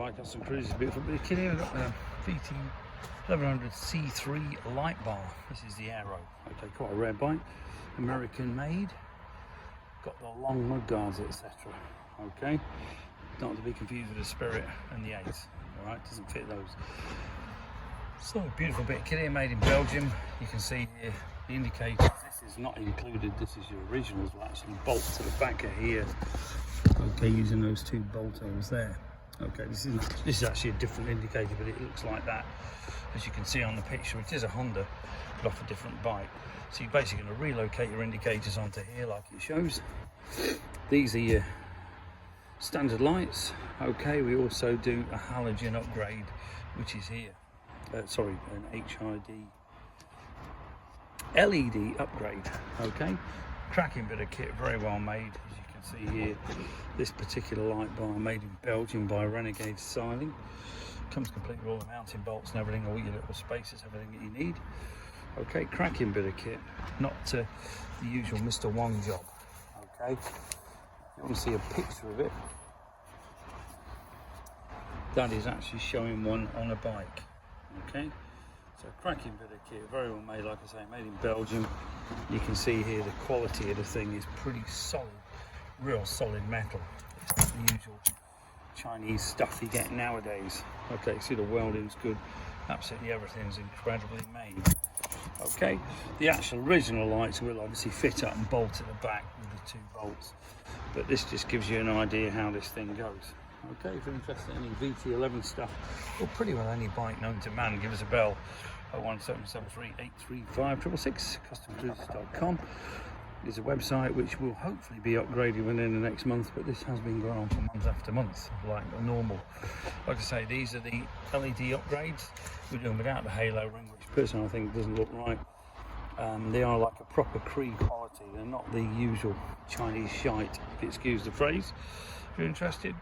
by Custom Cruises. Beautiful bit of kit here. We've got the VT1100 C3 Light bar. This is the Aero. Okay, quite a rare bike. American made. Got the long mud guards, etc. Okay, not to be confused with the Spirit and the 8. Alright, doesn't fit those. So, beautiful bit of kit here, made in Belgium. You can see here the indicators. This is not included, this is your originals. Will actually bolt to the back of here. Okay, using those 2 bolt holes there. Okay, this is actually a different indicator, but it looks like that, as you can see on the picture. It is a Honda, but off a different bike. So you're basically going to relocate your indicators onto here like it shows. These are your standard lights. Okay, we also do a halogen upgrade, which is here. Sorry, an HID LED upgrade. Okay, cracking bit of kit, very well made. As you can see here, this particular light bar made in Belgium by Renegade styling. Comes complete with all the mounting bolts and everything, all your little spaces, everything that you need. Okay, cracking bit of kit, not the usual Mr. One job. Okay, if you want to see a picture of it, that is actually showing one on a bike. Okay, so cracking bit of kit, very well made, like I say, made in Belgium. You can see here the quality of the thing is pretty solid, real solid metal. It's not the usual Chinese stuff you get nowadays. Okay, see the welding's good, absolutely everything's incredibly made. Okay, the actual original lights will obviously fit up and bolt at the back with the 2 bolts, but this just gives you an idea how this thing goes. Okay, if you're interested in any VT11 stuff, or pretty well any bike known to man, give us a bell at 01773 customcruises.com. It's a website which will hopefully be upgraded within the next month, but this has been going on for month after month, like normal. Like I say, these are the LED upgrades. We're doing without the halo ring, which personally I think doesn't look right. They are like a proper Cree quality. They're not the usual Chinese shite, if you excuse the phrase. If you're interested,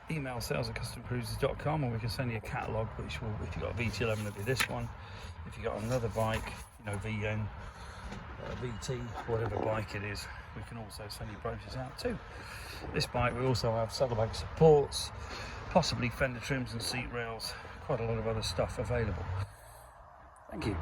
email sales@customcruises.com, and we can send you a catalogue, which will, if you've got a VT11, it'll be this one. If you've got another bike, you know, VN, VT, whatever bike it is, we can also send you brochures out too. This bike, we also have saddlebag supports, possibly fender trims and seat rails, quite a lot of other stuff available. Thank you.